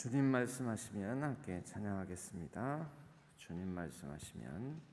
주님 말씀하시면 함께 찬양하겠습니다. 주님 말씀하시면.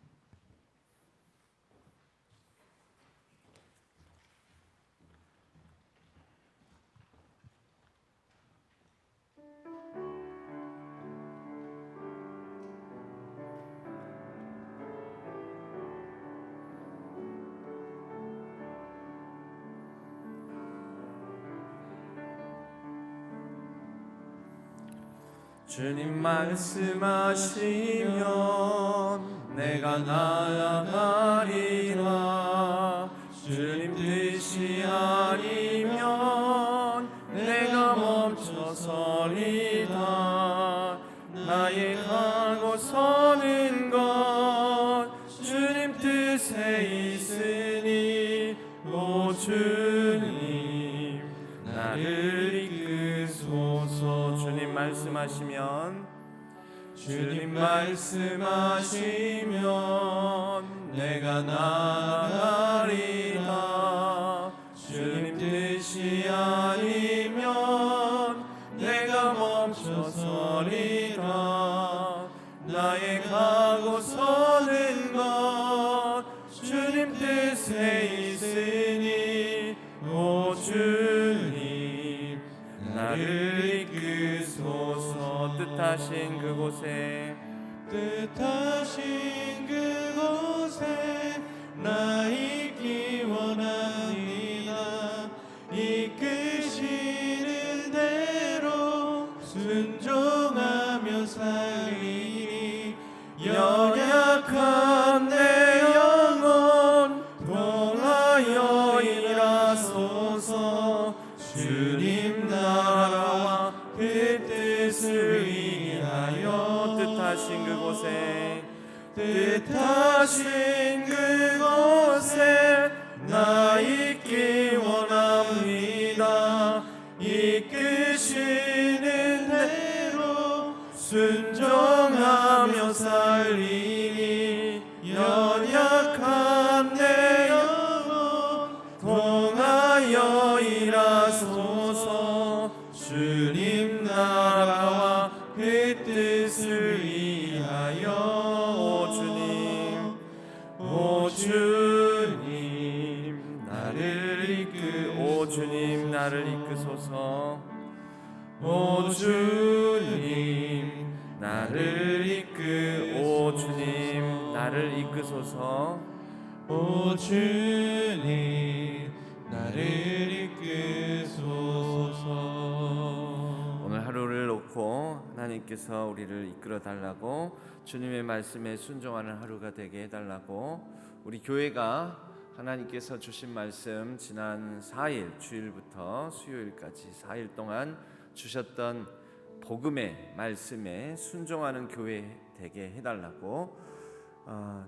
주님 말씀하시면 내가 나아가리라. 주님 뜻이 아니면 내가 멈춰서리다. 나의 가고 서는 것 주님 뜻에 있으니 오 주님 나를 이끄소서. 주님 말씀하시면 내가 나아가리라. 주님 뜻이 아니면 내가 멈춰서리라. 나의 가고 서는 것 주님 뜻에 있으니 오 주님 나를 이끄소서. 뜻하신 그곳에 나 있기 원합니다. 이끄시는 대로 순종하며 살리니 연약한 내 영혼 동하여 일하소서. 주님 나라와 그 뜻을 위하여 뜻하신 그곳에 나 있기 원합니다. 이끄시는 대로 순종하며 살리니 연약한 내 영혼 동하여 일하소서. 주님 나라와 그 뜻을 위하여 오 주님 나를 이끄소서. 오 주님 나를 이끄소서. 오 주님 나를 이끄소서. 오늘 하루를 놓고 하나님께서 우리를 이끌어 달라고, 주님의 말씀에 순종하는 하루가 되게 해달라고, 우리 교회가 하나님께서 주신 말씀 지난 4일 주일부터 수요일까지 4일 동안 주셨던 복음의 말씀에 순종하는 교회 되게 해달라고,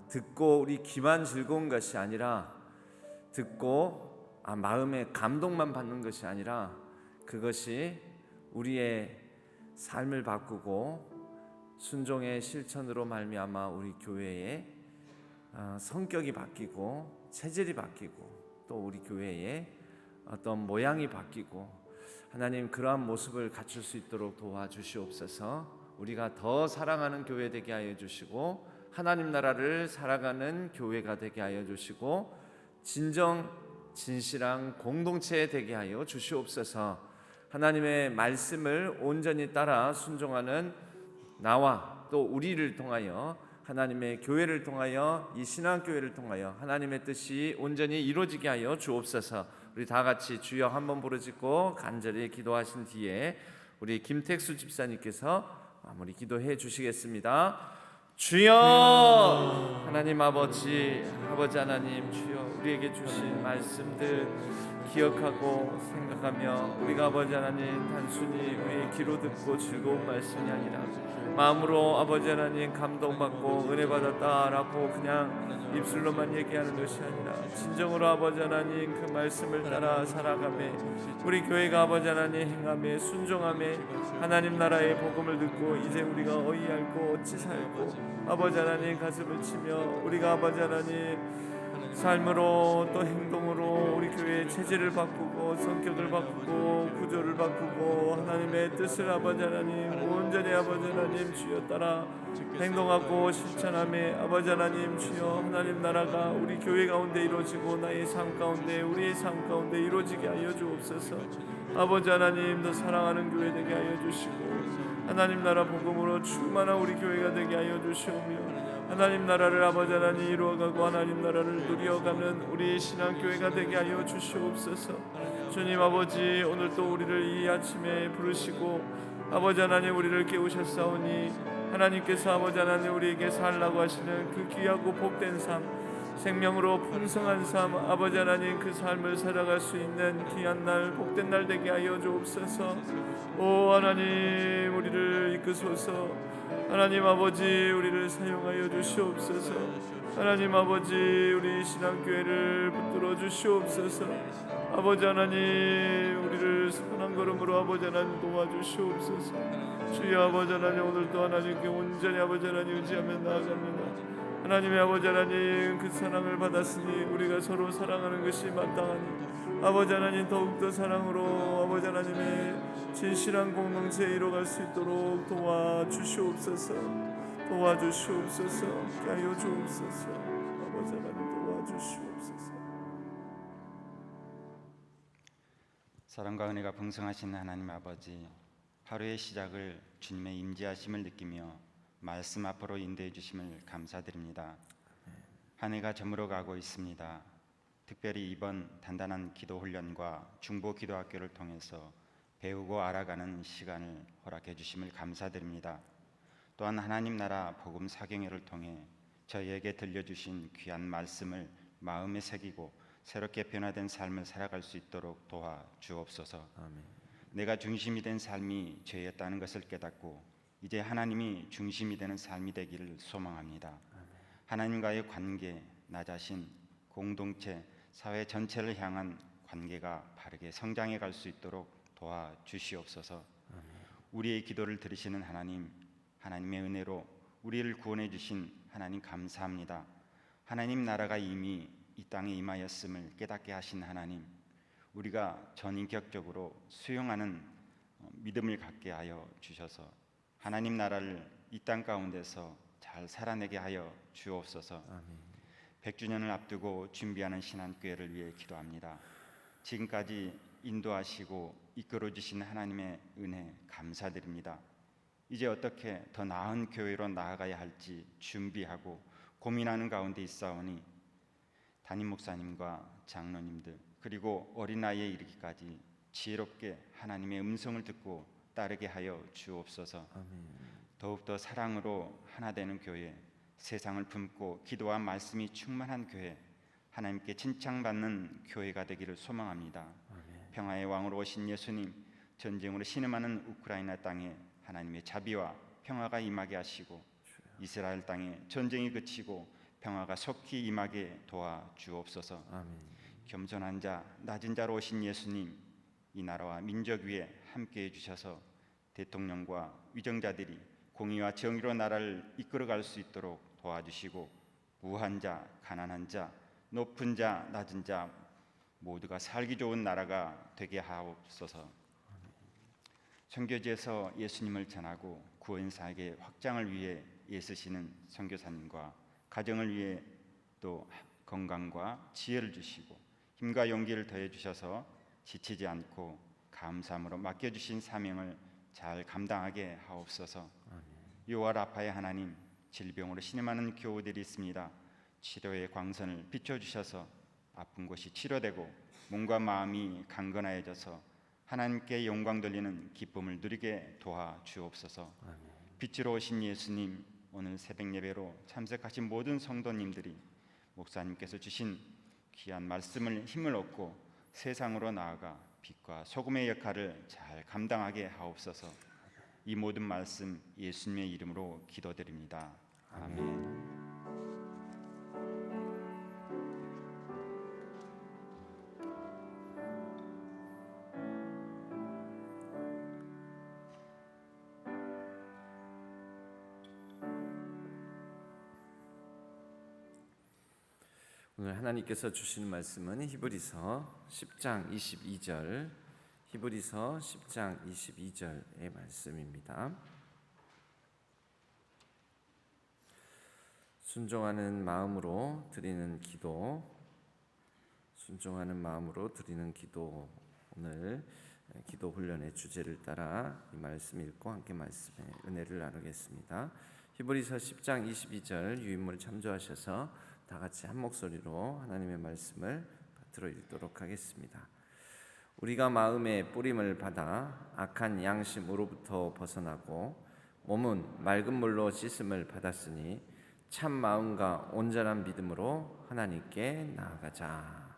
듣고 우리 귀만 즐거운 것이 아니라, 듣고 마음의 감동만 받는 것이 아니라, 그것이 우리의 삶을 바꾸고 순종의 실천으로 말미암아 우리 교회의 성격이 바뀌고 체질이 바뀌고 또 우리 교회의 어떤 모양이 바뀌고, 하나님 그러한 모습을 갖출 수 있도록 도와주시옵소서. 우리가 더 사랑하는 교회 되게 하여 주시고, 하나님 나라를 살아가는 교회가 되게 하여 주시고, 진실한 공동체 되게 하여 주시옵소서. 하나님의 말씀을 온전히 따라 순종하는 나와 또 우리를 통하여, 하나님의 교회를 통하여, 이 신앙교회를 통하여 하나님의 뜻이 온전히 이루어지게 하여 주옵소서. 우리 다 같이 주여 한번 부르짖고 간절히 기도하신 뒤에 우리 김택수 집사님께서 마무리 기도해 주시겠습니다. 주여 하나님 아버지 하나님, 주여 우리에게 주신 말씀들 기억하고 생각하며, 우리가 아버지 하나님 단순히 우리의 귀로 듣고 즐거운 말씀이 아니라 마음으로 아버지 하나님 감동받고 은혜 받았다라고 그냥 입술로만 얘기하는 것이 아니라, 진정으로 아버지 하나님 그 말씀을 따라 살아가며, 우리 교회가 아버지 하나님 행하며 순종하며 하나님 나라의 복음을 듣고 이제 우리가 어이 알고 어찌 살고 아버지 하나님 가슴을 치며, 우리가 아버지 하나님 삶으로 또 행동으로 우리 우리 교회의 체질을 바꾸고 성격을 바꾸고 구조를 바꾸고 하나님의 뜻을 아버지 하나님 온전히 아버지 하나님 주여 따라 행동하고 실천함에 아버지 하나님 주여 하나님 나라가 우리 교회 가운데 이루어지고 나의 삶 가운데 우리의 삶 가운데 이루어지게 하여 주옵소서. 아버지 하나님 더 사랑하는 교회 되게 하여 주시고 하나님 나라 복음으로 충만한 우리 교회가 되게 하여 주시오며 하나님 나라를 아버지 하나님 이루어가고 하나님 나라를 누려가는 우리 신앙교회가 되게 하여 주시옵소서. 주님 아버지 오늘 또 우리를 이 아침에 부르시고 아버지 하나님 우리를 깨우셨사오니 하나님께서 아버지 하나님 우리에게 살라고 하시는 그 귀하고 복된 삶 생명으로 풍성한 삶 아버지 하나님 그 삶을 살아갈 수 있는 귀한 날 복된 날 되게 하여 주옵소서. 오 하나님 우리를 이끄소서. 하나님 아버지 우리를 사용하여 주시옵소서. 하나님 아버지 우리 신앙교회를 붙들어 주시옵소서. 아버지 하나님 우리를 선한 걸음으로 아버지 하나님 도와주시옵소서. 주여 아버지 하나님 오늘도 하나님께 온전히 아버지 하나님 의지하며 나아갑니다. 하나님의 아버지 하나님 그 사랑을 받았으니 우리가 서로 사랑하는 것이 마땅하니 아버지 하나님 더욱더 사랑으로 아버지 하나님의 진실한 공동체에 이뤄갈 수 있도록 도와주시옵소서. 도와주시옵소서. 하여 주옵소서. 아버지 하나님 도와주시옵소서. 사랑과 은혜가 풍성하신 하나님 아버지, 하루의 시작을 주님의 임재하심을 느끼며 말씀 앞으로 인도해 주심을 감사드립니다. 한 해가 저물어 가고 있습니다. 특별히 이번 단단한 기도 훈련과 중보 기도학교를 통해서 배우고 알아가는 시간을 허락해 주심을 감사드립니다. 또한 하나님 나라 복음 사경회를 통해 저희에게 들려주신 귀한 말씀을 마음에 새기고 새롭게 변화된 삶을 살아갈 수 있도록 도와 주옵소서. 아멘. 내가 중심이 된 삶이 죄였다는 것을 깨닫고 이제 하나님이 중심이 되는 삶이 되기를 소망합니다. 아멘. 하나님과의 관계, 나 자신, 공동체, 사회 전체를 향한 관계가 바르게 성장해 갈 수 있도록 도와주시옵소서. 아멘. 우리의 기도를 들으시는 하나님, 하나님의 은혜로 우리를 구원해 주신 하나님 감사합니다. 하나님 나라가 이미 이 땅에 임하였음을 깨닫게 하신 하나님, 우리가 전인격적으로 수용하는 믿음을 갖게 하여 주셔서 하나님 나라를 이 땅 가운데서 잘 살아내게 하여 주옵소서. 아멘. 100주년을 앞두고 준비하는 신한교회를 위해 기도합니다. 지금까지 인도하시고 이끌어 주신 하나님의 은혜 감사드립니다. 이제 어떻게 더 나은 교회로 나아가야 할지 준비하고 고민하는 가운데 있사오니 담임 목사님과 장로님들 그리고 어린아이에 이르기까지 지혜롭게 하나님의 음성을 듣고 따르게 하여 주옵소서. 아멘. 더욱더 사랑으로 하나 되는 교회, 세상을 품고 기도와 말씀이 충만한 교회, 하나님께 칭찬받는 교회가 되기를 소망합니다. 아멘. 평화의 왕으로 오신 예수님, 전쟁으로 신음하는 우크라이나 땅에 하나님의 자비와 평화가 임하게 하시고 이스라엘 땅에 전쟁이 그치고 평화가 속히 임하게 도와주옵소서. 아멘. 겸손한 자, 낮은 자로 오신 예수님, 이 나라와 민족 위에 함께해 주셔서 대통령과 위정자들이 공의와 정의로 나라를 이끌어갈 수 있도록 도와주시고 부한 자, 가난한 자, 높은 자, 낮은 자 모두가 살기 좋은 나라가 되게 하옵소서. 선교지에서 예수님을 전하고 구원사에게 확장을 위해 애쓰시는 선교사님과 가정을 위해 또 건강과 지혜를 주시고 힘과 용기를 더해 주셔서 지치지 않고 감사함으로 맡겨주신 사명을 잘 감당하게 하옵소서. 6월 아파의 하나님, 질병으로 신음하는 교우들이 있습니다. 치료의 광선을 비춰주셔서 아픈 곳이 치료되고 몸과 마음이 강건하여져서 하나님께 영광 돌리는 기쁨을 누리게 도와주옵소서. 빛으로 오신 예수님, 오늘 새벽 예배로 참석하신 모든 성도님들이 목사님께서 주신 귀한 말씀을 힘을 얻고 세상으로 나아가 빛과 소금의 역할을 잘 감당하게 하옵소서. 이 모든 말씀 예수님의 이름으로 기도드립니다. 아멘. 오늘 하나님께서 주시는 말씀은 히브리서 10장 22절, 히브리서 10장 22절의 말씀입니다. 순종하는 마음으로 드리는 기도, 순종하는 마음으로 드리는 기도. 오늘 기도 훈련의 주제를 따라 이 말씀 읽고 함께 말씀의 은혜를 나누겠습니다. 히브리서 10장 22절 유인물 참조하셔서 다 같이 한 목소리로 하나님의 말씀을 받들어 읽도록 하겠습니다. 우리가 마음의 뿌림을 받아 악한 양심으로부터 벗어나고 몸은 맑은 물로 씻음을 받았으니 참 마음과 온전한 믿음으로 하나님께 나아가자.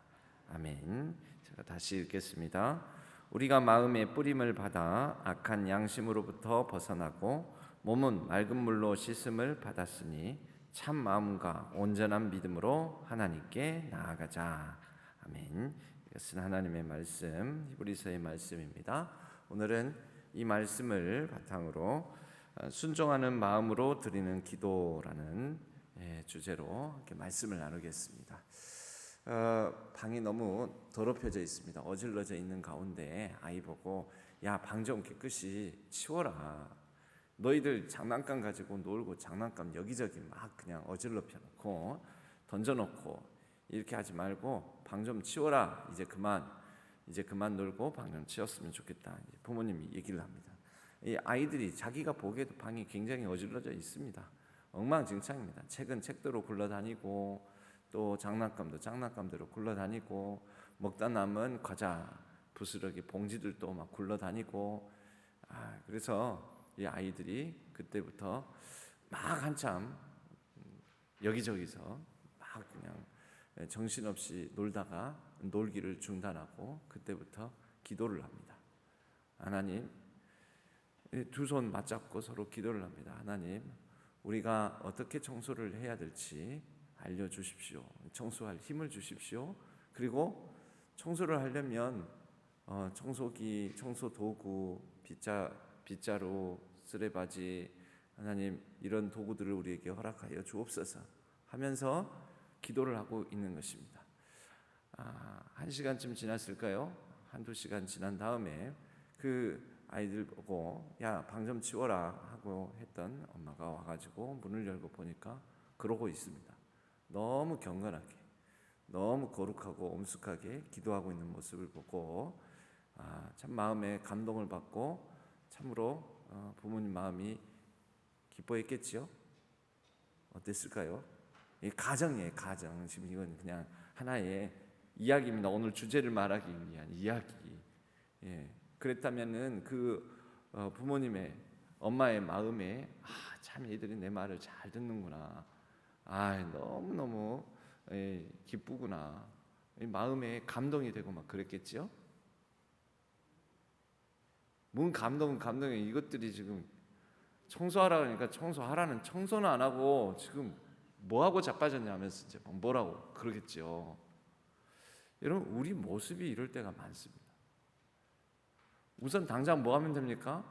아멘. 제가 다시 읽겠습니다. 우리가 마음의 뿌림을 받아 악한 양심으로부터 벗어나고 몸은 맑은 물로 씻음을 받았으니 참 마음과 온전한 믿음으로 하나님께 나아가자. 아멘. 이것은 하나님의 말씀, 히브리서의 말씀입니다. 오늘은 이 말씀을 바탕으로 순종하는 마음으로 드리는 기도라는 주제로 이렇게 말씀을 나누겠습니다. 방이 너무 더럽혀져 있습니다. 어질러져 있는 가운데 아이 보고 야, 방 좀 깨끗이 치워라. 너희들 장난감 가지고 놀고 장난감 여기저기 막 그냥 어질러 펴놓고 던져놓고 이렇게 하지 말고 방 좀 치워라. 이제 그만 놀고 방 좀 치웠으면 좋겠다. 이제 부모님이 얘기를 합니다. 이 아이들이 자기가 보기에도 방이 굉장히 어질러져 있습니다. 엉망진창입니다. 책은 책대로 굴러다니고 또 장난감도 장난감대로 굴러다니고 먹다 남은 과자 부스러기 봉지들도 막 굴러다니고 그래서 이 아이들이 그때부터 막 한참 여기저기서 막 그냥 정신없이 놀다가 놀기를 중단하고 그때부터 기도를 합니다. 하나님, 두 손 맞잡고 서로 기도를 합니다. 하나님, 우리가 어떻게 청소를 해야 될지 알려주십시오. 청소할 힘을 주십시오. 그리고 청소를 하려면 청소기, 청소도구, 빗자루, 쓰레바지, 하나님 이런 도구들을 우리에게 허락하여 주옵소서 하면서 기도를 하고 있는 것입니다. 1시간쯤 지났을까요? 한두 시간 지난 다음에 그 아이들 보고 야, 방 좀 치워라 하고 했던 엄마가 와가지고 문을 열고 보니까 그러고 있습니다. 너무 경건하게, 너무 거룩하고 엄숙하게 기도하고 있는 모습을 보고 참 마음에 감동을 받고 참으로 부모님 마음이 기뻐했겠지요? 어땠을까요? 가정이에요, 가정. 지금 이건 그냥 하나의 이야기입니다. 오늘 주제를 말하기 위한 이야기. 그랬다면은 그 부모님의 엄마의 마음에 참 얘들이 내 말을 잘 듣는구나. 너무너무 기쁘구나. 마음에 감동이 되고 막 그랬겠지요? 뭔 감동이 이것들이 지금 청소하라 그러니까 청소하라는 청소는 안 하고 지금 뭐하고 자빠졌냐 하면서 이제 뭐라고 그러겠죠. 여러분, 우리 모습이 이럴 때가 많습니다. 우선 당장 뭐 하면 됩니까?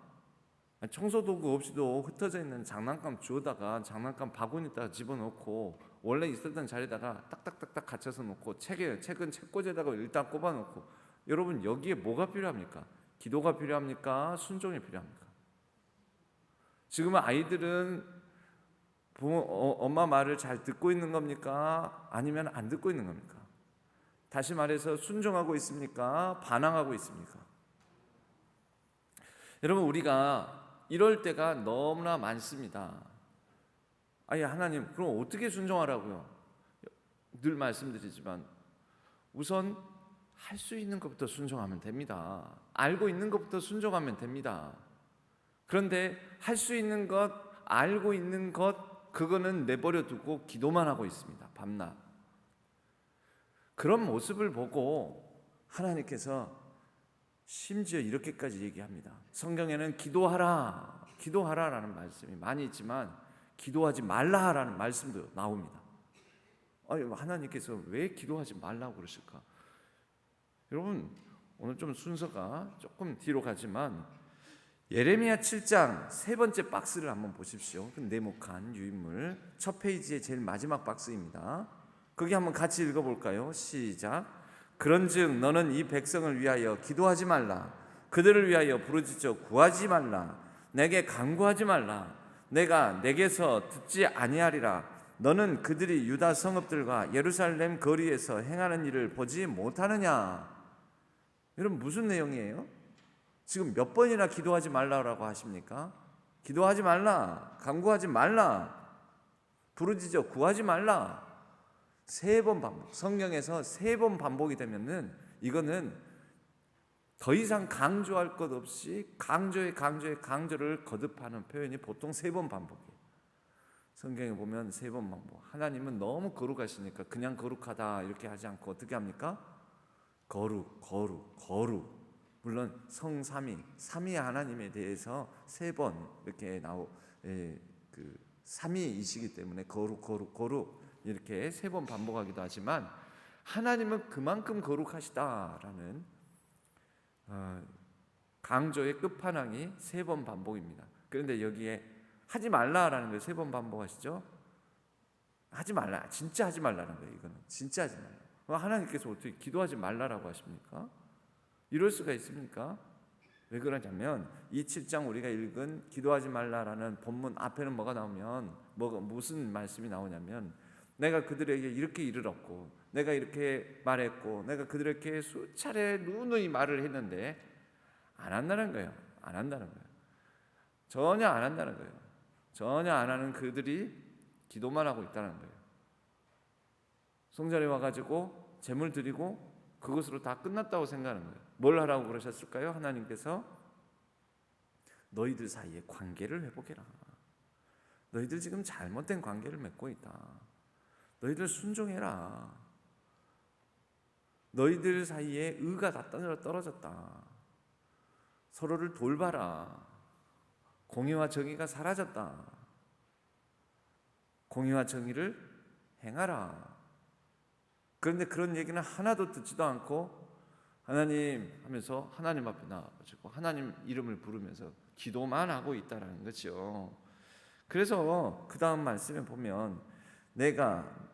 청소도구 없이도 흩어져 있는 장난감 주워다가 장난감 바구니에다가 집어넣고 원래 있었던 자리에다가 딱딱딱딱 갖춰서 놓고 책은 책꽂이에다가 일단 꼽아놓고 여러분, 여기에 뭐가 필요합니까? 기도가 필요합니까? 순종이 필요합니까? 지금 아이들은 엄마 말을 잘 듣고 있는 겁니까? 아니면 안 듣고 있는 겁니까? 다시 말해서 순종하고 있습니까? 반항하고 있습니까? 여러분, 우리가 이럴 때가 너무나 많습니다. 하나님, 그럼 어떻게 순종하라고요? 늘 말씀드리지만 우선 할 수 있는 것부터 순종하면 됩니다. 알고 있는 것부터 순종하면 됩니다. 그런데 할 수 있는 것, 알고 있는 것, 그거는 내버려 두고 기도만 하고 있습니다. 밤낮. 그런 모습을 보고 하나님께서 심지어 이렇게까지 얘기합니다. 성경에는 기도하라라는 말씀이 많이 있지만 기도하지 말라라는 말씀도 나옵니다. 하나님께서 왜 기도하지 말라고 그러실까? 여러분, 오늘 좀 순서가 조금 뒤로 가지만 예레미야 7장 세 번째 박스를 한번 보십시오. 네모칸 유인물 첫 페이지의 제일 마지막 박스입니다. 거기 한번 같이 읽어볼까요? 시작. 그런즉 너는 이 백성을 위하여 기도하지 말라. 그들을 위하여 부르짖어 구하지 말라. 내게 간구하지 말라. 내가 내게서 듣지 아니하리라. 너는 그들이 유다 성읍들과 예루살렘 거리에서 행하는 일을 보지 못하느냐? 여러분, 무슨 내용이에요? 지금 몇 번이나 기도하지 말라고 하십니까? 기도하지 말라, 간구하지 말라, 부르짖어 구하지 말라. 3번 반복. 성경에서 3번 반복이 되면은 이거는 더 이상 강조할 것 없이 강조를 거듭하는 표현이 보통 3번 반복이에요. 성경에 보면 3번 반복. 하나님은 너무 거룩하시니까 그냥 거룩하다 이렇게 하지 않고 어떻게 합니까? 거룩. 물론 삼위 하나님에 대해서 3번 이렇게 그 삼위이시기 때문에 거룩 이렇게 3번 반복하기도 하지만 하나님은 그만큼 거룩하시다라는 강조의 끝판왕이 3번 반복입니다. 그런데 여기에 하지 말라라는 걸 3번 반복하시죠. 하지 말라, 진짜 하지 말라는 거예요. 이거는 진짜 하지 말라. 하나님께서 어떻게 기도하지 말라라고 하십니까? 이럴 수가 있습니까? 왜 그러냐면 이 7장 우리가 읽은 기도하지 말라라는 본문 앞에는 뭐가 나오면 무슨 말씀이 나오냐면 내가 그들에게 이렇게 이르렀고 내가 이렇게 말했고 내가 그들에게 수차례 누누이 말을 했는데 안 한다는 거예요. 안 한다는 거예요. 전혀 안 한다는 거예요. 전혀 안 하는 그들이 기도만 하고 있다는 거예요. 성전에 와가지고 제물 드리고 그것으로 다 끝났다고 생각하는 거예요. 뭘 하라고 그러셨을까요? 하나님께서 너희들 사이에 관계를 회복해라. 너희들 지금 잘못된 관계를 맺고 있다. 너희들 순종해라. 너희들 사이에 의가 다 떨어졌다. 서로를 돌봐라. 공의와 정의가 사라졌다. 공의와 정의를 행하라. 그런데 그런 얘기는 하나도 듣지도 않고 하나님 하면서 하나님 앞에 나와가지고 하나님 이름을 부르면서 기도만 하고 있다라는 거죠. 그래서 그 다음 말씀에 보면 내가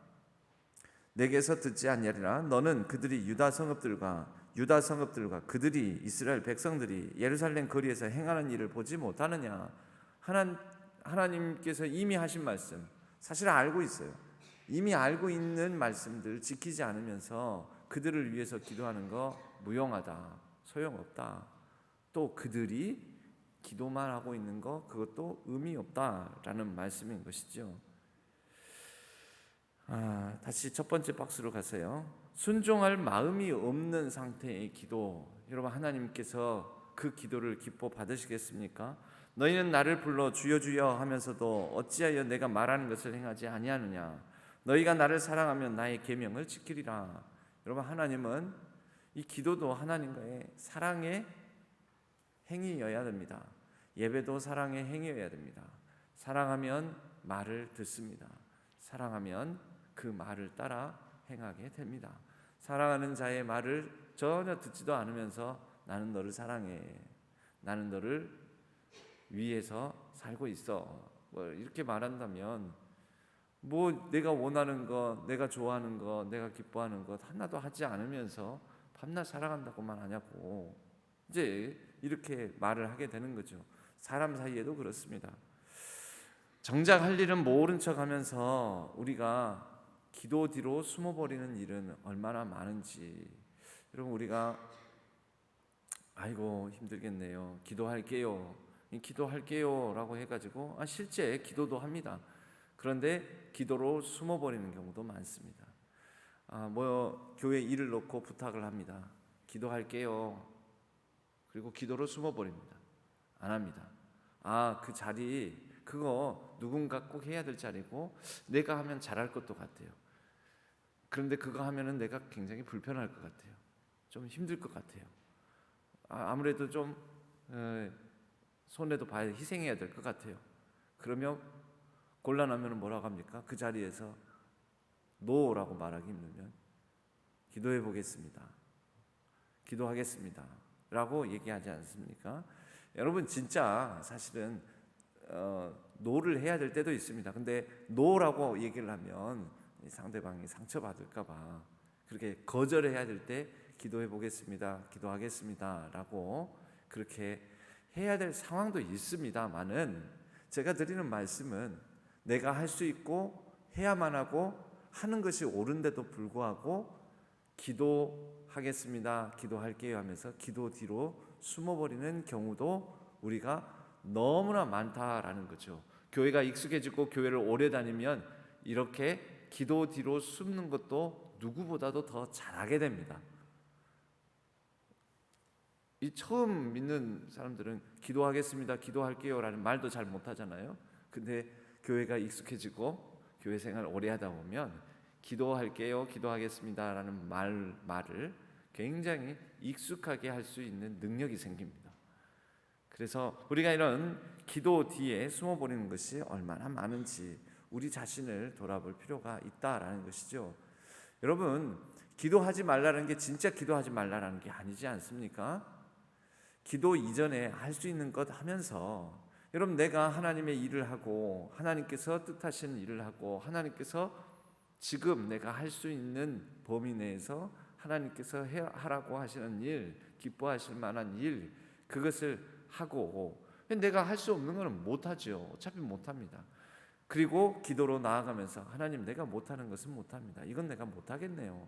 내게서 듣지 않냐리라. 너는 그들이 유다 성읍들과 그들이 이스라엘 백성들이 예루살렘 거리에서 행하는 일을 보지 못하느냐. 하나님께서 이미 하신 말씀 사실 알고 있어요. 이미 알고 있는 말씀들 지키지 않으면서 그들을 위해서 기도하는 거 무용하다, 소용없다. 또 그들이 기도만 하고 있는 거 그것도 의미 없다라는 말씀인 것이죠. 다시 첫 번째 박스로 가세요. 순종할 마음이 없는 상태의 기도. 여러분, 하나님께서 그 기도를 기뻐 받으시겠습니까? 너희는 나를 불러 주여 주여 하면서도 어찌하여 내가 말하는 것을 행하지 아니하느냐. 너희가 나를 사랑하면 나의 계명을 지키리라. 여러분, 하나님은 이 기도도 하나님과의 사랑의 행위여야 됩니다. 예배도 사랑의 행위여야 됩니다. 사랑하면 말을 듣습니다. 사랑하면 그 말을 따라 행하게 됩니다. 사랑하는 자의 말을 전혀 듣지도 않으면서 나는 너를 사랑해, 나는 너를 위해서 살고 있어, 이렇게 말한다면 내가 원하는 것, 내가 좋아하는 것, 내가 기뻐하는 것 하나도 하지 않으면서 밤낮 사랑한다고만 하냐고 이제 이렇게 말을 하게 되는 거죠. 사람 사이에도 그렇습니다. 정작 할 일은 모른 척하면서 우리가 기도 뒤로 숨어버리는 일은 얼마나 많은지. 여러분, 우리가 아이고 힘들겠네요, 기도할게요 라고 해가지고 실제 기도도 합니다. 그런데 기도로 숨어버리는 경우도 많습니다. 교회 일을 놓고 부탁을 합니다. 기도할게요. 그리고 기도로 숨어버립니다. 안 합니다. 그 자리 그거 누군가 꼭 해야 될 자리고 내가 하면 잘할 것도 같아요. 그런데 그거 하면은 내가 굉장히 불편할 것 같아요. 좀 힘들 것 같아요. 아무래도 좀 손해도 봐야 희생해야 될 것 같아요. 그러면 곤란하면 뭐라고 합니까? 그 자리에서 노라고 말하기 힘들면 기도해 보겠습니다, 기도하겠습니다 라고 얘기하지 않습니까? 여러분, 진짜 사실은 노를 해야 될 때도 있습니다. 근데 노라고 얘기를 하면 이 상대방이 상처받을까 봐 그렇게 거절해야 될 때 기도해 보겠습니다, 기도하겠습니다 라고 그렇게 해야 될 상황도 있습니다만은, 제가 드리는 말씀은 내가 할 수 있고 해야만 하고 하는 것이 옳은데도 불구하고 기도하겠습니다, 기도할게요 하면서 기도 뒤로 숨어버리는 경우도 우리가 너무나 많다라는 거죠. 교회가 익숙해지고 교회를 오래 다니면 이렇게 기도 뒤로 숨는 것도 누구보다도 더 잘하게 됩니다. 이 처음 믿는 사람들은 기도하겠습니다, 기도할게요 라는 말도 잘 못하잖아요. 근데 교회가 익숙해지고 교회 생활 오래 하다 보면 기도할게요, 기도하겠습니다 라는 말을 굉장히 익숙하게 할 수 있는 능력이 생깁니다. 그래서 우리가 이런 기도 뒤에 숨어버리는 것이 얼마나 많은지 우리 자신을 돌아볼 필요가 있다라는 것이죠. 여러분, 기도하지 말라는 게 진짜 기도하지 말라는 게 아니지 않습니까? 기도 이전에 할 수 있는 것 하면서, 여러분, 내가 하나님의 일을 하고 하나님께서 뜻하시는 일을 하고 하나님께서 지금 내가 할 수 있는 범위 내에서 하나님께서 하라고 하시는 일, 기뻐하실 만한 일, 그것을 하고, 내가 할 수 없는 것은 못하죠. 어차피 못합니다. 그리고 기도로 나아가면서 하나님, 내가 못하는 것은 못합니다. 이건 내가 못하겠네요.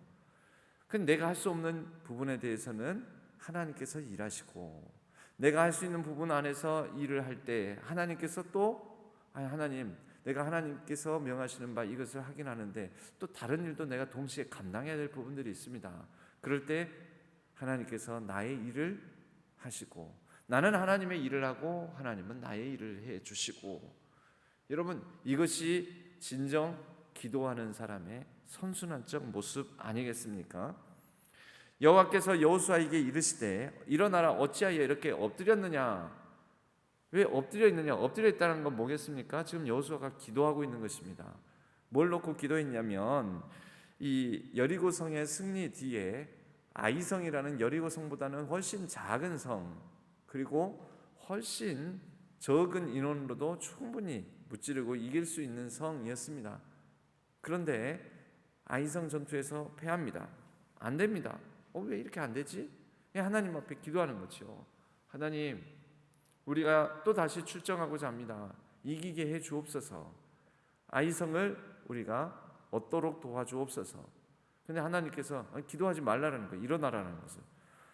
근데 내가 할 수 없는 부분에 대해서는 하나님께서 일하시고, 내가 할 수 있는 부분 안에서 일을 할 때 하나님께서 또 하나님, 내가 하나님께서 명하시는 바 이것을 하긴 하는데 또 다른 일도 내가 동시에 감당해야 될 부분들이 있습니다. 그럴 때 하나님께서 나의 일을 하시고, 나는 하나님의 일을 하고 하나님은 나의 일을 해 주시고, 여러분, 이것이 진정 기도하는 사람의 선순환적 모습 아니겠습니까? 여호와께서 여호수아에게 이르시되 일어나라, 어찌하여 이렇게 엎드렸느냐. 왜 엎드려 있느냐? 엎드려 있다는 건 뭐겠습니까? 지금 여호수아가 기도하고 있는 것입니다. 뭘 놓고 기도했냐면, 이 여리고성의 승리 뒤에 아이성이라는 여리고성보다는 훨씬 작은 성, 그리고 훨씬 적은 인원으로도 충분히 무찌르고 이길 수 있는 성이었습니다. 그런데 아이성 전투에서 패합니다. 안 됩니다. 왜 이렇게 안 되지? 하나님 앞에 기도하는 거죠. 하나님, 우리가 또 다시 출정하고자 합니다. 이기게 해 주옵소서. 아이성을 우리가 얻도록 도와주옵소서. 근데 하나님께서 기도하지 말라는 거예요. 일어나라는 것을.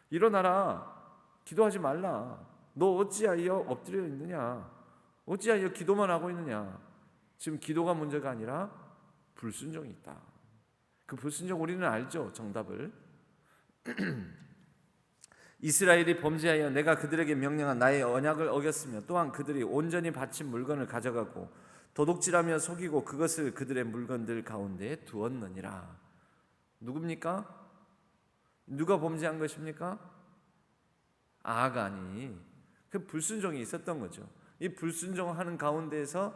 일어나라. 기도하지 말라. 너 어찌하여 엎드려 있느냐? 어찌하여 기도만 하고 있느냐? 지금 기도가 문제가 아니라 불순종이 있다. 그 불순종 우리는 알죠, 정답을. 이스라엘이 범죄하여 내가 그들에게 명령한 나의 언약을 어겼으며, 또한 그들이 온전히 바친 물건을 가져가고 도둑질하며 속이고 그것을 그들의 물건들 가운데 두었느니라. 누굽니까? 누가 범죄한 것입니까? 아간이. 그 불순종이 있었던 거죠. 이 불순종하는 가운데에서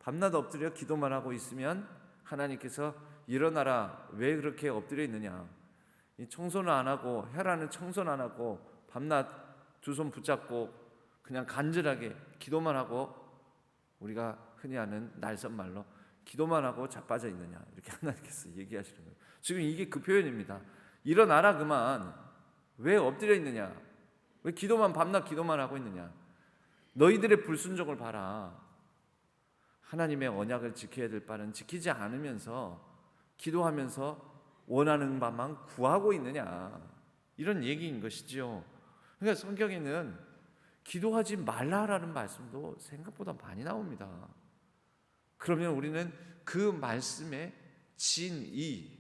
밤낮 엎드려 기도만 하고 있으면 하나님께서 일어나라, 왜 그렇게 엎드려 있느냐? 이 청소는 안 하고, 혈안은 청소는 안 하고, 밤낮 두 손 붙잡고 그냥 간절하게 기도만 하고, 우리가 흔히 하는 날선말로 기도만 하고 자빠져 있느냐, 이렇게 하나님께서 얘기하시는 거예요. 지금 이게 그 표현입니다. 일어나라 그만. 왜 엎드려 있느냐? 왜 기도만, 밤낮 기도만 하고 있느냐? 너희들의 불순종을 봐라. 하나님의 언약을 지켜야 될 바는 지키지 않으면서 기도하면서 원하는 바만 구하고 있느냐, 이런 얘기인 것이죠. 그러니까 성경에는 기도하지 말라라는 말씀도 생각보다 많이 나옵니다. 그러면 우리는 그 말씀의 진의,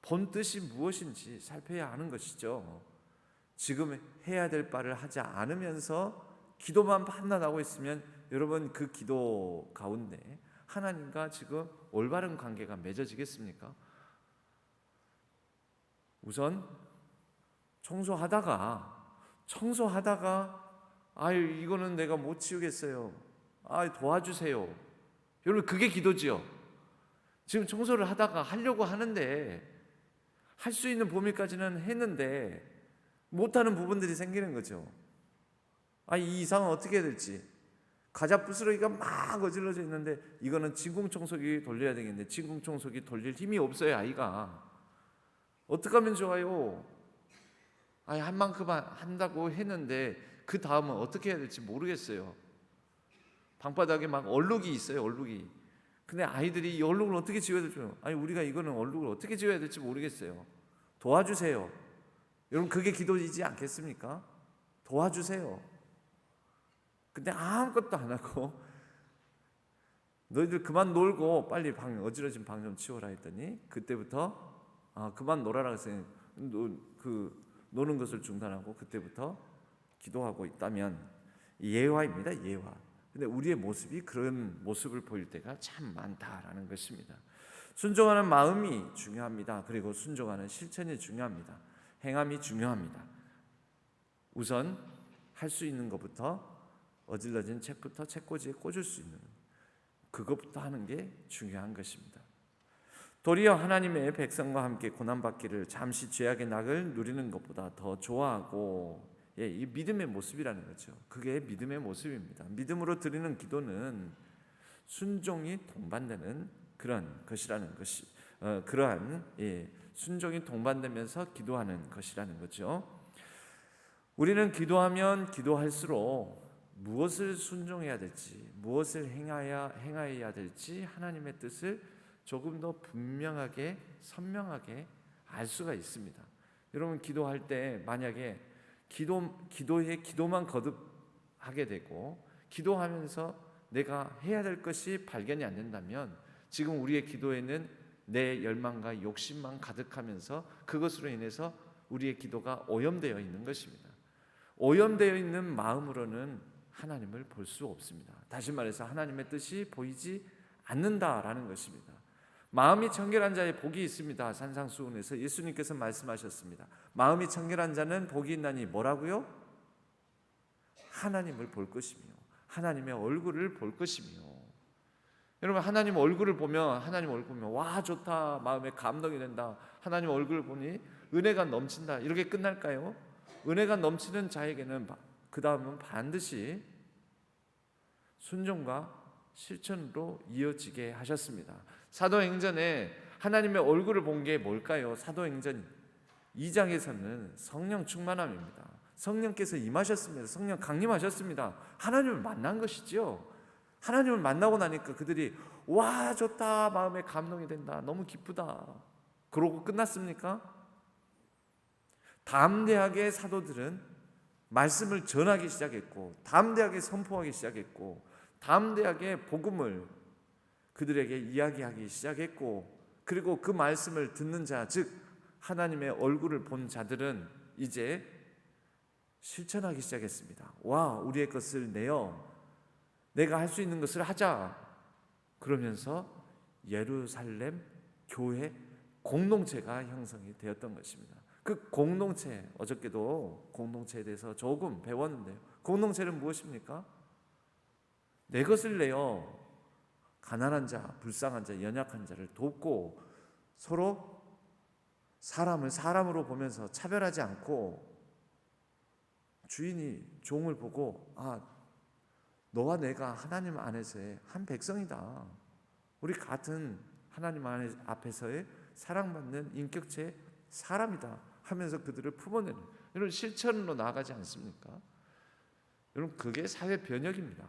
본뜻이 무엇인지 살펴야 하는 것이죠. 지금 해야 될 바를 하지 않으면서 기도만 밤낮 하고 있으면 여러분, 그 기도 가운데 하나님과 지금 올바른 관계가 맺어지겠습니까? 우선 청소하다가 아유, 이거는 내가 못 치우겠어요. 도와주세요. 여러분, 그게 기도지요. 지금 청소를 하다가 하려고 하는데, 할 수 있는 범위까지는 했는데 못하는 부분들이 생기는 거죠. 이 이상은 어떻게 해야 될지. 과자 부스러기가 막 어질러져 있는데 이거는 진공청소기 돌려야 되겠는데 진공청소기 돌릴 힘이 없어요. 아이가 어떻게 하면 좋아요? 한 만큼 한다고 했는데 그 다음은 어떻게 해야 될지 모르겠어요. 방바닥에 막 얼룩이 있어요. 얼룩이. 근데 아이들이 이 얼룩을 어떻게 지워야 될지, 우리가 이거는 얼룩을 어떻게 지워야 될지 모르겠어요. 도와주세요. 여러분, 그게 기도이지 않겠습니까? 도와주세요. 근데 아무것도 안 하고 너희들 그만 놀고 빨리 어지러진 방 좀 치워라 했더니 그때부터 그만 놀아라 그랬어요. 노는 것을 중단하고 그때부터 기도하고 있다면 예화입니다. 예화. 근데 우리의 모습이 그런 모습을 보일 때가 참 많다라는 것입니다. 순종하는 마음이 중요합니다. 그리고 순종하는 실천이 중요합니다. 행함이 중요합니다. 우선 할 수 있는 것부터, 어질러진 책부터 책꽂이에 꽂을 수 있는 그것부터 하는 게 중요한 것입니다. 도리어 하나님의 백성과 함께 고난받기를 잠시 죄악의 낙을 누리는 것보다 더 좋아하고, 이 믿음의 모습이라는 거죠. 그게 믿음의 모습입니다. 믿음으로 드리는 기도는 순종이 동반되는 그런 것이라는 것이, 그러한 순종이 동반되면서 기도하는 것이라는 거죠. 우리는 기도하면 기도할수록 무엇을 순종해야 될지, 무엇을 행하여야 될지 하나님의 뜻을 조금 더 분명하게, 선명하게 알 수가 있습니다. 여러분, 기도할 때 만약에 기도만 거듭하게 되고 기도하면서 내가 해야 될 것이 발견이 안 된다면 지금 우리의 기도에는 내 열망과 욕심만 가득하면서 그것으로 인해서 우리의 기도가 오염되어 있는 것입니다. 오염되어 있는 마음으로는 하나님을 볼 수 없습니다. 다시 말해서 하나님의 뜻이 보이지 않는다라는 것입니다. 마음이 청결한 자의 복이 있습니다. 산상수훈에서 예수님께서 말씀하셨습니다. 마음이 청결한 자는 복이 있나니 뭐라고요? 하나님을 볼 것이며 하나님의 얼굴을 볼 것이며. 여러분, 하나님 얼굴을 보면 와 좋다, 마음에 감동이 된다, 하나님 얼굴을 보니 은혜가 넘친다, 이렇게 끝날까요? 은혜가 넘치는 자에게는 그 다음은 반드시 순종과 실천으로 이어지게 하셨습니다. 사도행전에 하나님의 얼굴을 본 게 뭘까요? 사도행전 2장에서는 성령 충만함입니다. 성령께서 임하셨습니다. 성령 강림하셨습니다. 하나님을 만난 것이죠. 하나님을 만나고 나니까 그들이 와 좋다, 마음에 감동이 된다, 너무 기쁘다, 그러고 끝났습니까? 담대하게 사도들은 말씀을 전하기 시작했고, 담대하게 선포하기 시작했고, 담대하게 복음을 그들에게 이야기하기 시작했고, 그리고 그 말씀을 듣는 자, 즉 하나님의 얼굴을 본 자들은 이제 실천하기 시작했습니다. 와, 우리의 것을 내어 내가 할 수 있는 것을 하자. 그러면서 예루살렘 교회 공동체가 형성이 되었던 것입니다. 그 공동체, 어저께도 공동체에 대해서 조금 배웠는데요. 공동체는 무엇입니까? 내 것을 내어 가난한 자, 불쌍한 자, 연약한 자를 돕고 서로 사람을 사람으로 보면서 차별하지 않고, 주인이 종을 보고 너와 내가 하나님 안에서의 한 백성이다, 우리 같은 하나님 앞에서의 사랑받는 인격체의 사람이다 하면서 그들을 품어내는 이런 실천으로 나아가지 않습니까? 여러분, 그게 사회 변혁입니다.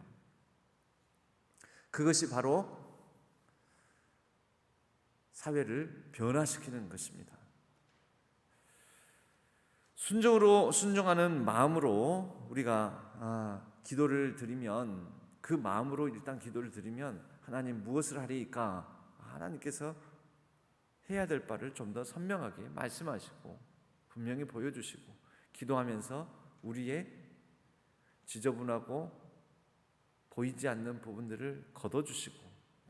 그것이 바로 사회를 변화시키는 것입니다. 순종하는 마음으로 우리가 기도를 드리면, 그 마음으로 일단 기도를 드리면 하나님 무엇을 하리이까? 하나님께서 해야 될 바를 좀 더 선명하게 말씀하시고 분명히 보여주시고, 기도하면서 우리의 지저분하고 보이지 않는 부분들을 걷어주시고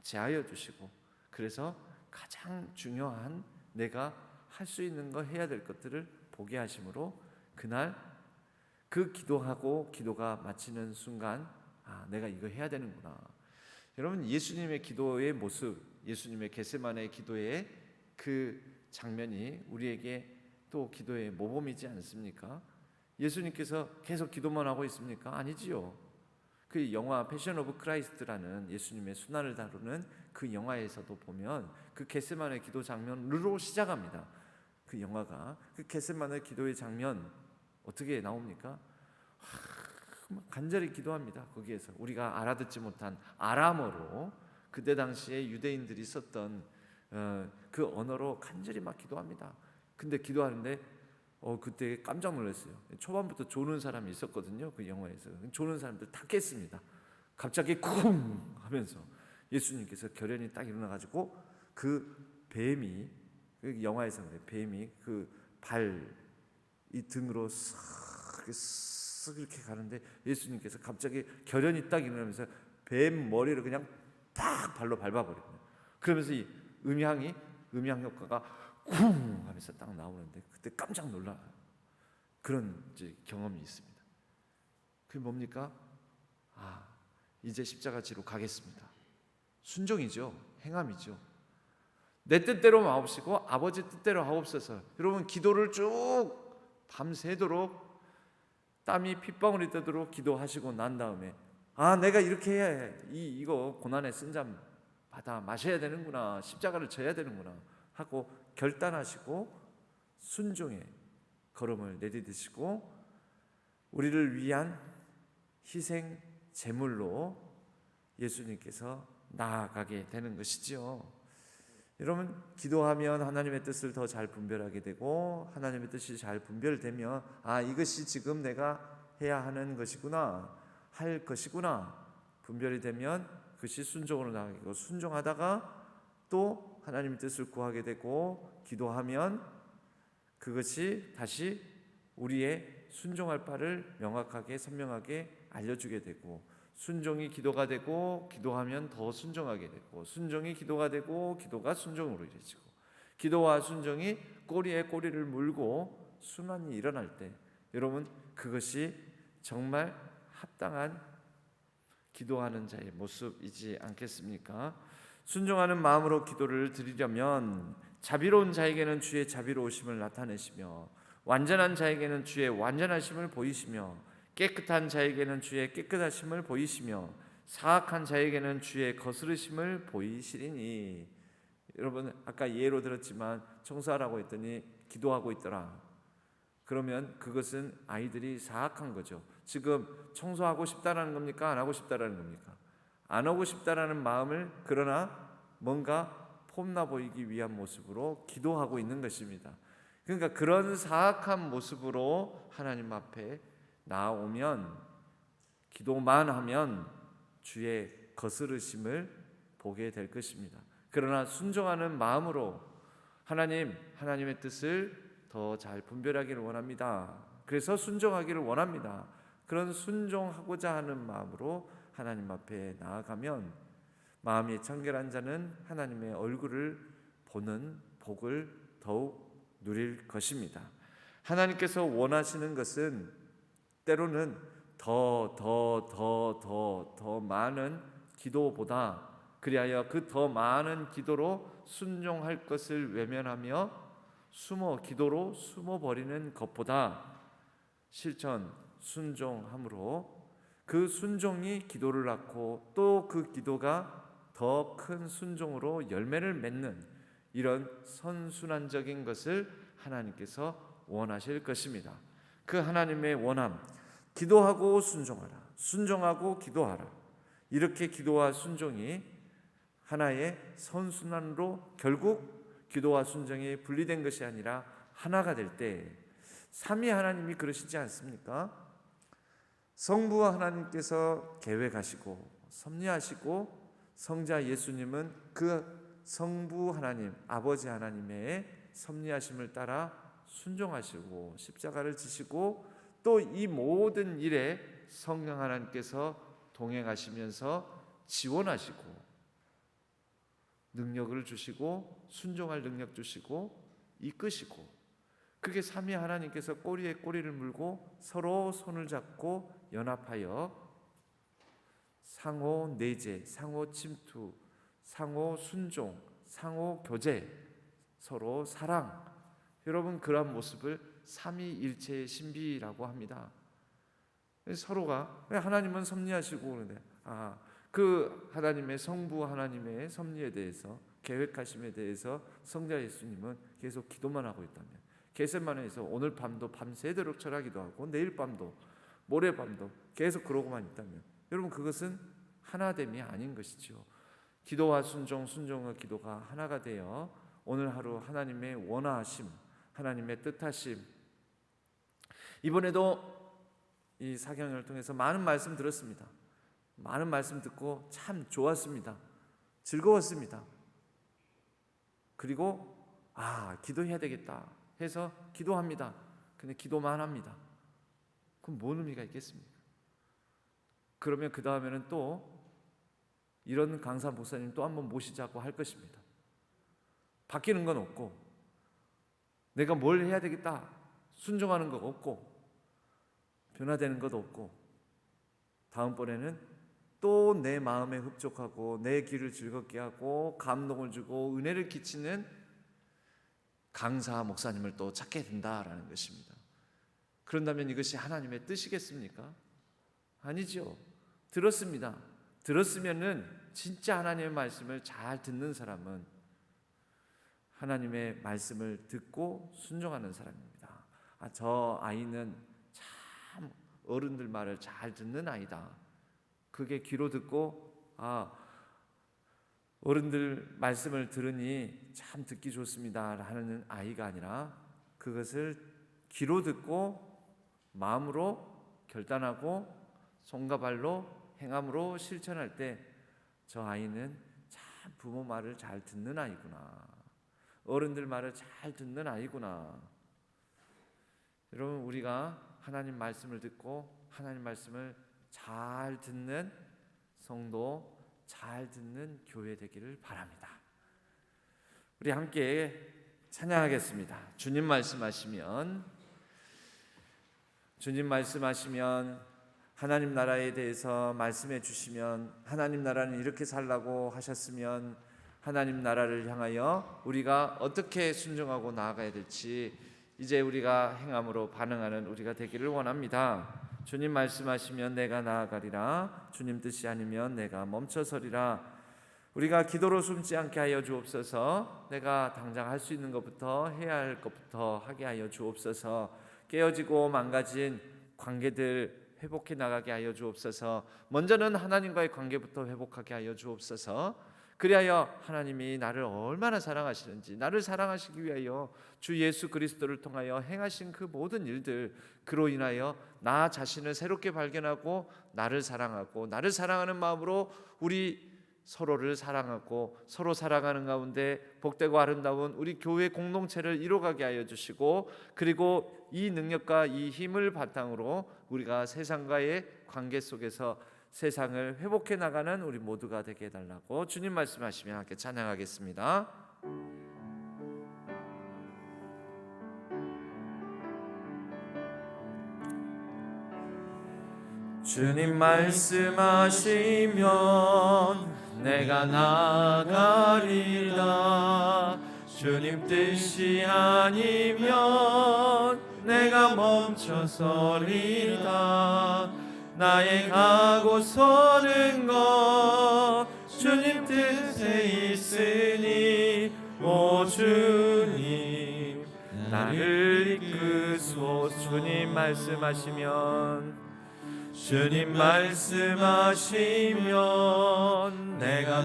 제하여 주시고, 그래서 가장 중요한 내가 할 수 있는 거, 해야 될 것들을 보게 하심으로 그날 그 기도가 마치는 순간 내가 이거 해야 되는구나. 여러분, 예수님의 기도의 모습, 예수님의 겟세마네 기도의 그 장면이 우리에게 또 기도의 모범이지 않습니까? 예수님께서 계속 기도만 하고 있습니까? 아니지요. 그 영화 패션 오브 크라이스트라는 예수님의 순환을 다루는 그 영화에서도 보면 그 겟세마네 기도 장면으로 시작합니다. 그 영화가 그 겟세마네 기도의 장면 어떻게 나옵니까? 간절히 기도합니다. 거기에서 우리가 알아듣지 못한 아람어로 그때 당시에 유대인들이 썼던 그 언어로 간절히 막 기도합니다. 근데 기도하는데 그때 깜짝 놀랐어요. 초반부터 조는 사람이 있었거든요. 그 영화에서 조는 사람들 다 깼습니다. 갑자기 쿵 하면서 예수님께서 결연히 딱 일어나가지고 그 뱀이 그 영화에서 뱀이 그 이 등으로 쓱 이렇게 가는데 예수님께서 갑자기 결연히 딱 일어나면서 뱀 머리를 그냥 딱 발로 밟아버립니다. 그러면서 이 음향 효과가 쿵 하면서 딱 나오는데 그때 깜짝 놀라요. 그런 이제 경험이 있습니다. 그게 뭡니까? 이제 십자가 지로 가겠습니다. 순종이죠. 행함이죠. 내 뜻대로 마옵시고 아버지 뜻대로 하옵소서. 여러분 기도를 쭉 밤새도록 땀이 핏방울이 뜨도록 기도하시고 난 다음에 내가 이렇게 해야 해. 이거 고난의 쓴잠 받아 마셔야 되는구나. 십자가를 져야 되는구나 하고 결단하시고 순종의 걸음을 내디디시고 우리를 위한 희생 제물로 예수님께서 나아가게 되는 것이지요. 여러분 기도하면 하나님의 뜻을 더 잘 분별하게 되고 하나님의 뜻이 잘 분별되면 이것이 지금 내가 해야 하는 것이구나 할 것이구나 분별이 되면 그것이 순종으로 나가고 순종하다가 또 하나님의 뜻을 구하게 되고 기도하면 그것이 다시 우리의 순종할 바를 명확하게 선명하게 알려주게 되고 순종이 기도가 되고 기도하면 더 순종하게 되고 순종이 기도가 되고 기도가 순종으로 이루어지고 기도와 순종이 꼬리에 꼬리를 물고 순환이 일어날 때 여러분 그것이 정말 합당한 기도하는 자의 모습이지 않겠습니까? 순종하는 마음으로 기도를 드리려면 자비로운 자에게는 주의 자비로우심을 나타내시며 완전한 자에게는 주의 완전하심을 보이시며 깨끗한 자에게는 주의 깨끗하심을 보이시며 사악한 자에게는 주의 거스르심을 보이시리니. 여러분 아까 예로 들었지만 청소하라고 했더니 기도하고 있더라. 그러면 그것은 아이들이 사악한 거죠. 지금 청소하고 싶다라는 겁니까? 안 하고 싶다라는 겁니까? 안 하고 싶다라는 마음을 그러나 뭔가 폼나 보이기 위한 모습으로 기도하고 있는 것입니다. 그러니까 그런 사악한 모습으로 하나님 앞에 나오면 기도만 하면 주의 거스르심을 보게 될 것입니다. 그러나 순종하는 마음으로 하나님의 뜻을 더 잘 분별하기를 원합니다. 그래서 순종하기를 원합니다. 그런 순종하고자 하는 마음으로 하나님 앞에 나아가면 마음이 청결한 자는 하나님의 얼굴을 보는 복을 더욱 누릴 것입니다. 하나님께서 원하시는 것은 때로는 더 많은 기도보다 그리하여 그 더 많은 기도로 순종할 것을 외면하며 기도로 숨어버리는 것보다 실천 순종함으로 그 순종이 기도를 낳고 또 그 기도가 더 큰 순종으로 열매를 맺는 이런 선순환적인 것을 하나님께서 원하실 것입니다. 그 하나님의 원함, 기도하고 순종하라, 순종하고 기도하라. 이렇게 기도와 순종이 하나의 선순환으로 결국 기도와 순종이 분리된 것이 아니라 하나가 될 때 삼위 하나님이 그러시지 않습니까? 성부 하나님께서 계획하시고 섭리하시고 성자 예수님은 그 성부 하나님 아버지 하나님의 섭리하심을 따라 순종하시고 십자가를 지시고 또 이 모든 일에 성령 하나님께서 동행하시면서 지원하시고 능력을 주시고 순종할 능력 주시고 이끄시고 그게 삼위 하나님께서 꼬리에 꼬리를 물고 서로 손을 잡고 연합하여 상호 내재, 상호 침투, 상호 순종, 상호 교제, 서로 사랑. 여러분 그러한 모습을 삼위일체의 신비라고 합니다. 서로가 하나님은 섭리하시고 그러는데 그 하나님의 성부 하나님의 섭리에 대해서 계획하심에 대해서 성자 예수님은 계속 기도만 하고 있다면 겟세마네에서 오늘 밤도 밤새도록 절하기도 하고 내일 밤도 모레 밤도 계속 그러고만 있다면 여러분 그것은 하나됨이 아닌 것이죠. 기도와 순종과 기도가 하나가 되어 오늘 하루 하나님의 원하심 하나님의 뜻하심 이번에도 이 사경을 통해서 많은 말씀 들었습니다. 많은 말씀 듣고 참 좋았습니다. 즐거웠습니다. 그리고 기도해야 되겠다 해서 기도합니다. 근데 기도만 합니다. 그럼 뭔 의미가 있겠습니까? 그러면 그 다음에는 또 이런 강사 목사님 또 한번 모시자고 할 것입니다. 바뀌는 건 없고 내가 뭘 해야 되겠다 순종하는 거 없고 변화되는 것도 없고 다음번에는 또 내 마음에 흡족하고 내 길을 즐겁게 하고 감동을 주고 은혜를 끼치는 강사 목사님을 또 찾게 된다라는 것입니다. 그런다면 이것이 하나님의 뜻이겠습니까? 아니죠. 들었습니다. 들었으면은 진짜 하나님의 말씀을 잘 듣는 사람은 하나님의 말씀을 듣고 순종하는 사람입니다. 저 아이는 참 어른들 말을 잘 듣는 아이다. 그게 귀로 듣고 어른들 말씀을 들으니 참 듣기 좋습니다 하는 아이가 아니라 그것을 귀로 듣고 마음으로 결단하고 손과 발로 행함으로 실천할 때 저 아이는 참 부모 말을 잘 듣는 아이구나. 어른들 말을 잘 듣는 아이구나. 여러분 우리가 하나님 말씀을 듣고 하나님 말씀을 잘 듣는 성도, 잘 듣는 교회 되기를 바랍니다. 우리 함께 찬양하겠습니다. 주님 말씀하시면 하나님 나라에 대해서 말씀해 주시면 하나님 나라는 이렇게 살라고 하셨으면 하나님 나라를 향하여 우리가 어떻게 순종하고 나아가야 될지 이제 우리가 행함으로 반응하는 우리가 되기를 원합니다. 주님 말씀하시면 내가 나아가리라. 주님 뜻이 아니면 내가 멈춰서리라. 우리가 기도로 숨지 않게 하여 주옵소서. 내가 당장 할 수 있는 것부터 해야 할 것부터 하게 하여 주옵소서. 깨어지고 망가진 관계들 회복해 나가게 하여 주옵소서. 먼저는 하나님과의 관계부터 회복하게 하여 주옵소서. 그리하여 하나님이 나를 얼마나 사랑하시는지 나를 사랑하시기 위하여 주 예수 그리스도를 통하여 행하신 그 모든 일들 그로 인하여 나 자신을 새롭게 발견하고 나를 사랑하고 나를 사랑하는 마음으로 우리 서로를 사랑하고 서로 사랑하는 가운데 복되고 아름다운 우리 교회 공동체를 이루어가게 하여 주시고 그리고 이 능력과 이 힘을 바탕으로 우리가 세상과의 관계 속에서 세상을 회복해 나가는 우리 모두가 되게 해달라고 주님 말씀하시면 함께 찬양하겠습니다. 주님 말씀하시면 내가 나아가리라. 주님 뜻이 아니면 내가 멈춰서리라. 나의 가고 서는 것 주님 뜻에 있으니 오 주님 나를 이끄소서. 주님 말씀하시면 내가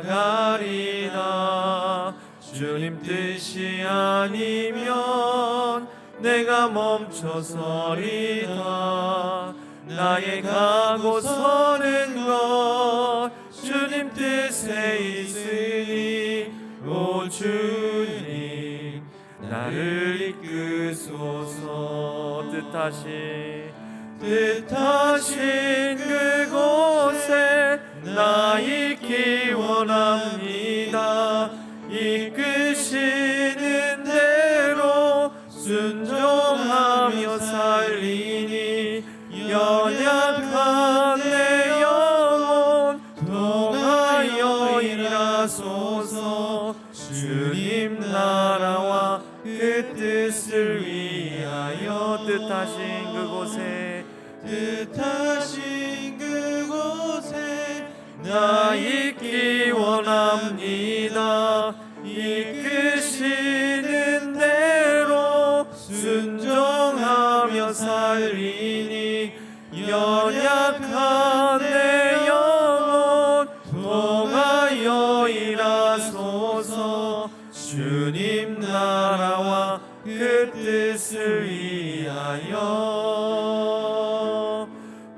나아가리라. 주님 뜻이 아니면 내가 멈춰서리라. 나의 가고 서는 것 주님 뜻에 있으니 오 주님 나를 이끄소서. 뜻하신 그곳에 나 있기 원합니다. 이끄시는 대로 순종하며 살리니 연약한 내 영혼 통하여 일하소서. 주님 나라와 그 뜻을 위하여 뜻하신 뜻하신 그곳에 나 있기 원합니다. 이끄시는 대로 순종하며 살리니 연약한 내 영혼 통하여 일하소서. 주님 나라와 그 뜻을 위하여.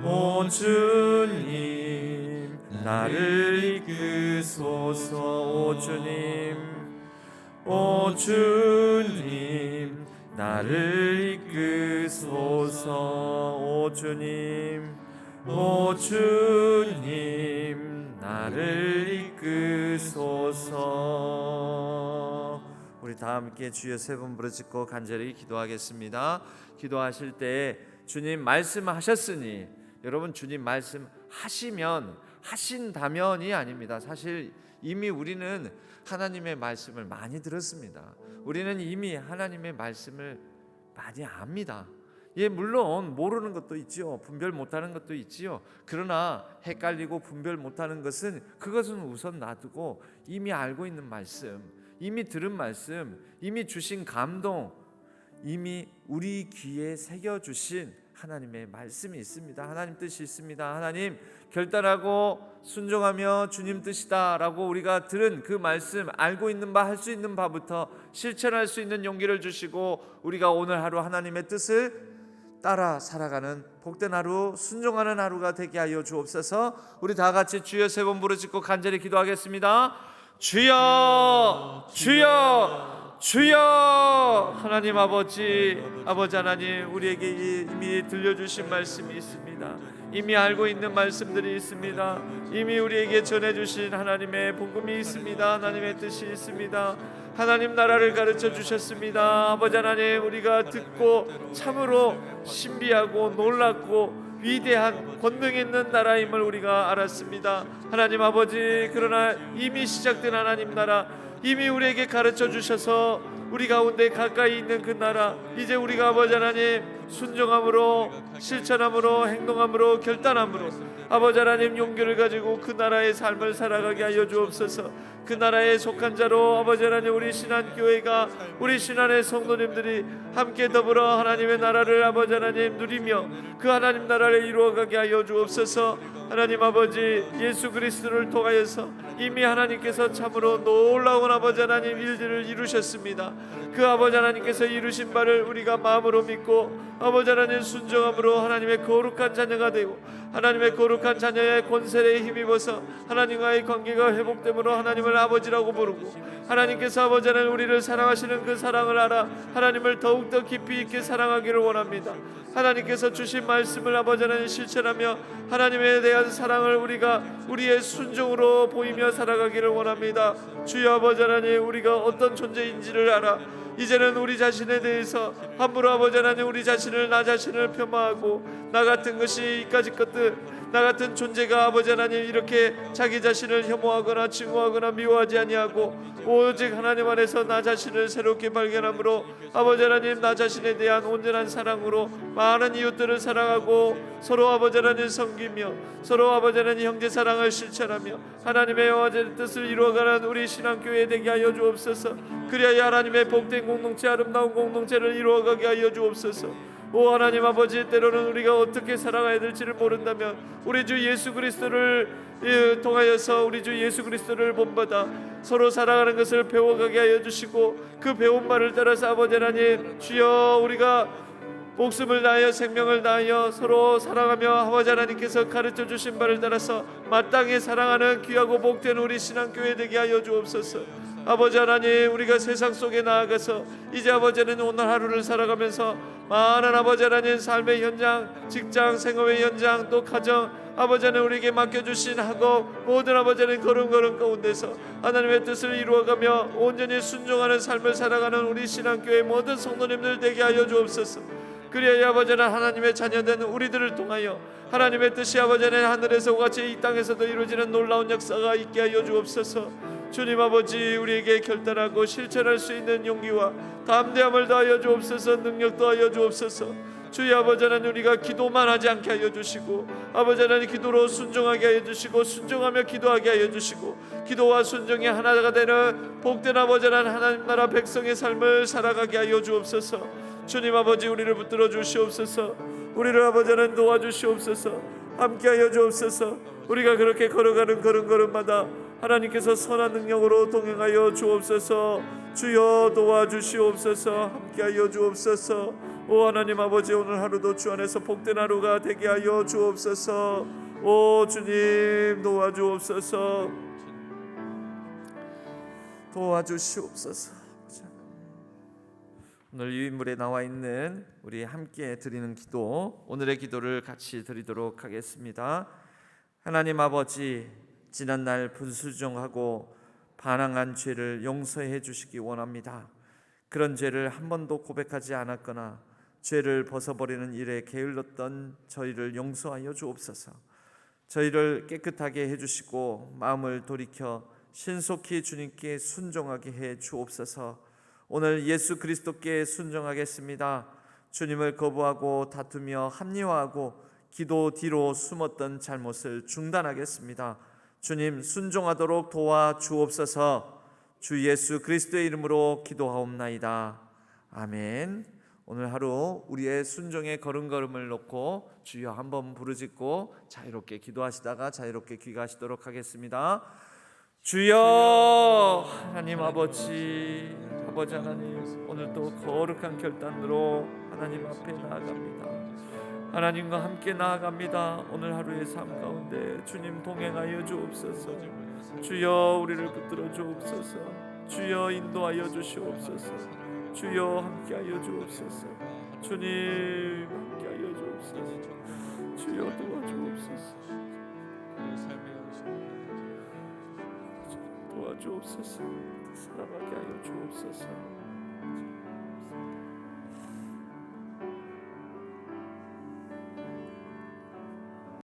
오 주님 나를 이끄소서. 오 주님, 오 주님 나를 이끄소서. 오 주님, 오 주님 나를 이끄소서. 우리 다 함께 주여 세 번 부르짖고 간절히 기도하겠습니다. 기도하실 때 주님 말씀하셨으니, 여러분 주님 말씀하시면 하신다면이 아닙니다. 사실 이미 우리는 하나님의 말씀을 많이 들었습니다. 우리는 이미 하나님의 말씀을 많이 압니다. 예, 물론 모르는 것도 있지요. 분별 못하는 것도 있지요. 그러나 헷갈리고 분별 못하는 것은 그것은 우선 놔두고 이미 알고 있는 말씀, 이미 들은 말씀, 이미 주신 감동, 이미 우리 귀에 새겨주신 하나님의 말씀이 있습니다. 하나님 뜻이 있습니다. 하나님 결단하고 순종하며 주님 뜻이다 라고 우리가 들은 그 말씀, 알고 있는 바, 할 수 있는 바부터 실천할 수 있는 용기를 주시고 우리가 오늘 하루 하나님의 뜻을 따라 살아가는 복된 하루, 순종하는 하루가 되게 하여 주옵소서. 우리 다 같이 주여 세 번 부르짖고 간절히 기도하겠습니다. 주여, 주여, 주여. 하나님 아버지 하나님, 우리에게 이미 들려주신 말씀이 있습니다. 이미 알고 있는 말씀들이 있습니다. 이미 우리에게 전해주신 하나님의 복음이 있습니다. 하나님의 뜻이 있습니다. 하나님 나라를 가르쳐 주셨습니다. 아버지 하나님, 우리가 듣고 참으로 신비하고 놀랍고 위대한 권능 있는 나라임을 우리가 알았습니다. 하나님 아버지, 그러나 이미 시작된 하나님 나라, 이미 우리에게 가르쳐 주셔서 우리 가운데 가까이 있는 그 나라, 이제 우리가 아버지 하나님 순종함으로, 실천함으로, 행동함으로, 결단함으로 아버지 하나님 용기를 가지고 그 나라의 삶을 살아가게 하여 주옵소서. 그 나라에 속한 자로 아버지 하나님, 우리 신한교회가, 우리 신한의 성도님들이 함께 더불어 하나님의 나라를 아버지 하나님 누리며 그 하나님 나라를 이루어가게 하여 주옵소서. 하나님 아버지, 예수 그리스도를 통하여서 이미 하나님께서 참으로 놀라운 아버지 하나님 일들을 이루셨습니다. 그 아버지 하나님께서 이루신 바를 우리가 마음으로 믿고 아버지 하나님 순종함으로 하나님의 거룩한 자녀가 되고 하나님의 거룩한 자녀의 권세에 힘입어서 하나님과의 관계가 회복됨으로 하나님을 아버지라고 부르고, 하나님께서 아버지 하나님 우리를 사랑하시는 그 사랑을 알아 하나님을 더욱더 깊이 있게 사랑하기를 원합니다. 하나님께서 주신 말씀을 아버지 하나님 실천하며 하나님에 대한 사랑을 우리가 우리의 순종으로 보이며 살아가기를 원합니다. 주여 아버지 하나님, 우리가 어떤 존재인지를 알아 이제는 우리 자신에 대해서 함부로 아버지 하나님 우리 자신을, 나 자신을 폄하하고 나 같은 것이 이까지 것들, 나 같은 존재가 아버지 하나님 이렇게 자기 자신을 혐오하거나 증오하거나 미워하지 아니하고 오직 하나님 안에서 나 자신을 새롭게 발견함으로 아버지 하나님 나 자신에 대한 온전한 사랑으로 많은 이웃들을 사랑하고 서로 아버지 하나님 섬기며 서로 아버지 하나님 형제 사랑을 실천하며 하나님의 영화의 뜻을 이루어가는 우리 신앙교회 되게 하여 주옵소서. 그리하여 하나님의 복된 공동체, 아름다운 공동체를 이루어가게 하여 주옵소서. 오 하나님 아버지, 때로는 우리가 어떻게 살아가야 될지를 모른다면 우리 주 예수 그리스도를 통하여서 우리 주 예수 그리스도를 본받아 서로 살아가는 것을 배워가게 하여 주시고 그 배운 바를 따라서 아버지 하나님 주여 우리가 목숨을 다하여 생명을 다하여 서로 사랑하며 아버지 하나님께서 가르쳐 주신 바를 따라서 마땅히 사랑하는 귀하고 복된 우리 신앙교회 되게 하여 주옵소서. 아버지 하나님, 우리가 세상 속에 나아가서 이제 아버지 하나님 오늘 하루를 살아가면서 많은 아버지 하나님 삶의 현장, 직장, 생업의 현장, 또 가정, 아버지 하나님 우리에게 맡겨주신 학업, 모든 아버지 하나님 걸음걸음 가운데서 하나님의 뜻을 이루어가며 온전히 순종하는 삶을 살아가는 우리 신앙교회 모든 성도님들 되게 하여 주옵소서. 그리하여 아버지 하나님의 자녀된 우리들을 통하여 하나님의 뜻이 아버지 하나님 하늘에서 같이 이 땅에서도 이루어지는 놀라운 역사가 있게 하여 주옵소서. 주님 아버지, 우리에게 결단하고 실천할 수 있는 용기와 담대함을 더하여 주옵소서. 능력 더하여 주옵소서. 주여 아버지 하나님, 우리가 기도만 하지 않게 하여 주시고, 아버지 하나님 기도로 순종하게 하여 주시고, 순종하며 기도하게 하여 주시고, 기도와 순종이 하나가 되는 복된 아버지 하나님 나라 백성의 삶을 살아가게 하여 주옵소서. 주님 아버지, 우리를 붙들어 주시옵소서. 우리를 아버지 하나님 도와주시옵소서. 함께하여 주옵소서. 우리가 그렇게 걸어가는 걸음걸음마다 하나님께서 선한 능력으로 동행하여 주옵소서. 주여 도와주시옵소서. 함께하여 주옵소서. 오 하나님 아버지, 오늘 하루도 주 안에서 복된 하루가 되게 하여 주옵소서. 오 주님 도와주옵소서. 도와주시옵소서. 오늘 유인물에 나와 있는 우리 함께 드리는 기도, 오늘의 기도를 같이 드리도록 하겠습니다. 하나님 아버지, 지난날 불순종하고 반항한 죄를 용서해 주시기 원합니다. 그런 죄를 한 번도 고백하지 않았거나 죄를 벗어버리는 일에 게을렀던 저희를 용서하여 주옵소서. 저희를 깨끗하게 해주시고 마음을 돌이켜 신속히 주님께 순종하게 해 주옵소서. 오늘 예수 그리스도께 순종하겠습니다. 주님을 거부하고 다투며 합리화하고 기도 뒤로 숨었던 잘못을 중단하겠습니다. 주님 순종하도록 도와주옵소서. 주 예수 그리스도의 이름으로 기도하옵나이다. 아멘. 오늘 하루 우리의 순종의 걸음걸음을 놓고 주여 한번 부르짖고 자유롭게 기도하시다가 자유롭게 귀가하시도록 하겠습니다. 주여 하나님 아버지, 아버지 하나님, 오늘도 거룩한 결단으로 하나님 앞에 나아갑니다. 하나님과 함께 나아갑니다. 오늘 하루의 삶 가운데 주님 동행하여 주옵소서. 주여 우리를 붙들어 주옵소서. 주여 인도하여 주시옵소서. 주여 함께하여 주옵소서. 주님 함께하여 주옵소서. 주여 도와주옵소서. 도와주옵소서. 살아가게 하여 주옵소서.